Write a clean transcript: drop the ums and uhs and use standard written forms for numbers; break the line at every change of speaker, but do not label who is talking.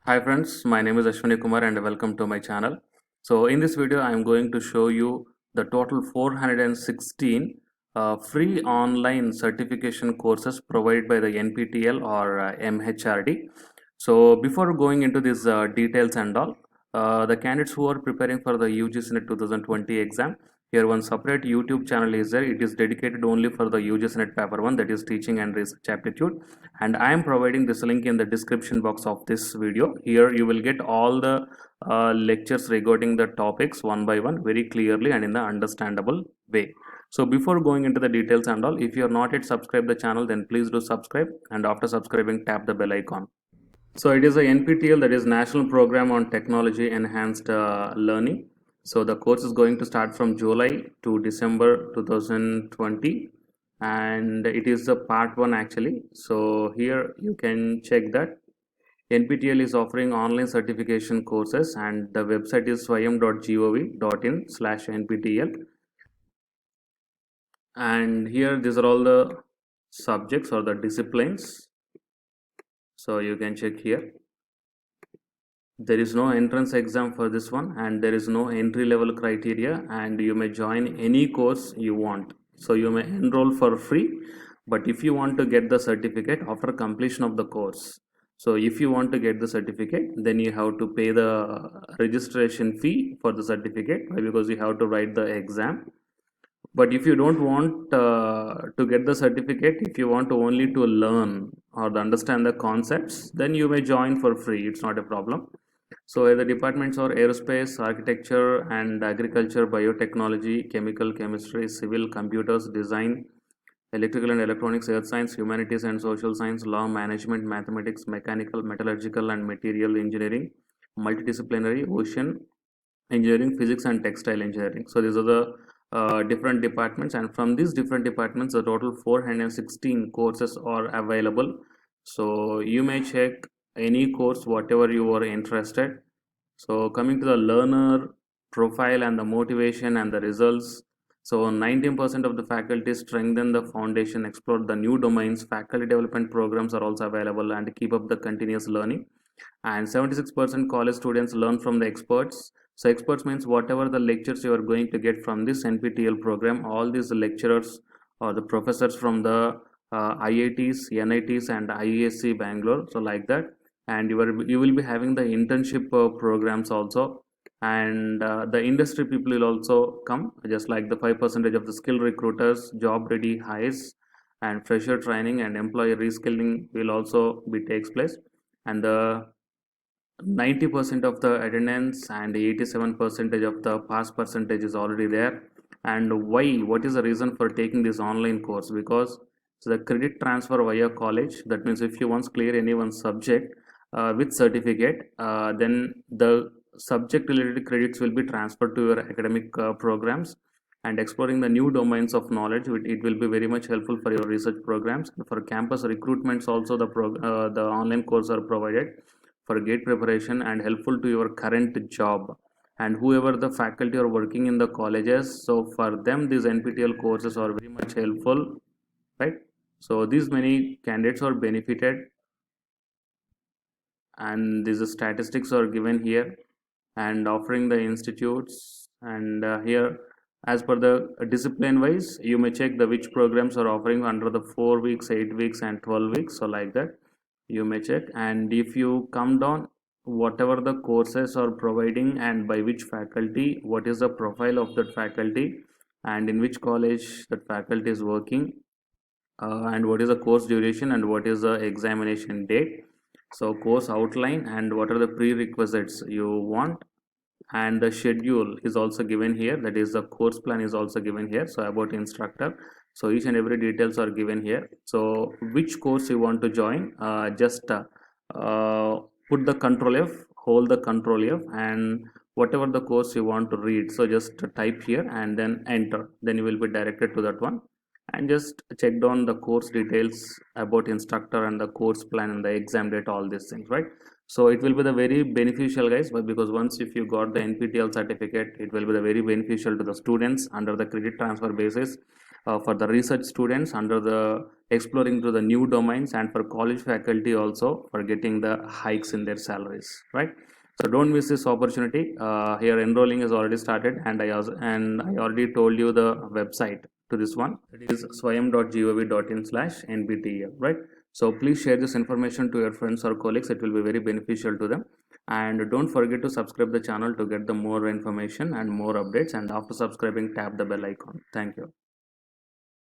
Hi friends, my name is Ashwani Kumar and welcome to my channel. So in this video I am going to show you the total 416 free online certification courses provided by the NPTEL or MHRD. So before going into these details and all, the candidates who are preparing for the UGC NET 2020 exam, here one separate YouTube channel is there. It is dedicated only for the UGC NET paper 1, that is teaching and research aptitude, and I am providing this link in the description box of this video. Here you will get all the lectures regarding the topics one by one very clearly and in the understandable way. So before going into the details and all, if you are not yet subscribed the channel, then please do subscribe, and after subscribing tap the bell icon. So it is a NPTEL, that is National Program on Technology Enhanced Learning. So the course is going to start from July to December 2020, and it is the part 1 actually. So here you can check that NPTEL is offering online certification courses, and the website is swayam.gov.in/NPTEL. And here these are all the subjects or the disciplines. So you can check here. There is no entrance exam for this one, and there is no entry level criteria, and you may join any course you want. So you may enroll for free, but if you want to get the certificate after completion of the course, so if you want to get the certificate, then you have to pay the registration fee for the certificate, because you have to write the exam. But if you don't want to get the certificate, if you want to only to learn or to understand the concepts, then you may join for free. It's not a problem. So the departments are aerospace, architecture and agriculture, biotechnology, chemical, chemistry, civil, computers, design, electrical and electronics, earth science, humanities and social science, law, management, mathematics, mechanical, metallurgical and material engineering, multidisciplinary, ocean engineering, physics and textile engineering. So these are the different departments, and from these different departments the total 416 courses are available. So you may check any course whatever you are interested. So coming to the learner profile and the motivation and the results, so 19% of the faculty strengthen the foundation, explore the new domains, faculty development programs are also available and keep up the continuous learning. And 76% college students learn from the experts. So experts means whatever the lectures you are going to get from this NPTEL program, all these lecturers or the professors from the IITs, NITs and IESC Bangalore, so like that. And you will be having the internship programs also, and the industry people will also come, just like the 5% of the skill recruiters, job ready hires, and fresher training and employee reskilling will also be takes place. And the 90% of the attendance and 87% of the pass percentage is already there. And why? What is the reason for taking this online course? Because it's the credit transfer via college. That means if you once clear any one subject with certificate, then the subject related credits will be transferred to your academic programs, and exploring the new domains of knowledge, it will be very much helpful for your research programs. For campus recruitments also, the online courses are provided for gate preparation and helpful to your current job, and whoever the faculty are working in the colleges, so for them these NPTEL courses are very much helpful, right? So these many candidates are benefited, and these statistics are given here, and offering the institutes. And here, as per the discipline wise, you may check the which programs are offering under the 4 weeks, 8 weeks and 12 weeks, so like that you may check. And if you come down, whatever the courses are providing and by which faculty, what is the profile of that faculty, and in which college that faculty is working, and what is the course duration and what is the examination date, so course outline and what are the prerequisites you want, and the schedule is also given here, that is the course plan is also given here. So about instructor, so each and every details are given here. So which course you want to join, just put the control F, hold the control F, and whatever the course you want to read, so just type here and then enter, then you will be directed to that one. And just check down the course details about instructor and the course plan and the exam date, all these things, right? So it will be the very beneficial, guys, but because once if you got the NPTEL certificate, it will be the very beneficial to the students under the credit transfer basis, for the research students under the exploring to the new domains, and for college faculty also for getting the hikes in their salaries, right? So don't miss this opportunity. Here enrolling is already started, and I already told you the website to this one. It is swayam.gov.in/nbtel, right? So please share this information to your friends or colleagues. It will be very beneficial to them. And don't forget to subscribe the channel to get the more information and more updates. And after subscribing, tap the bell icon. Thank you.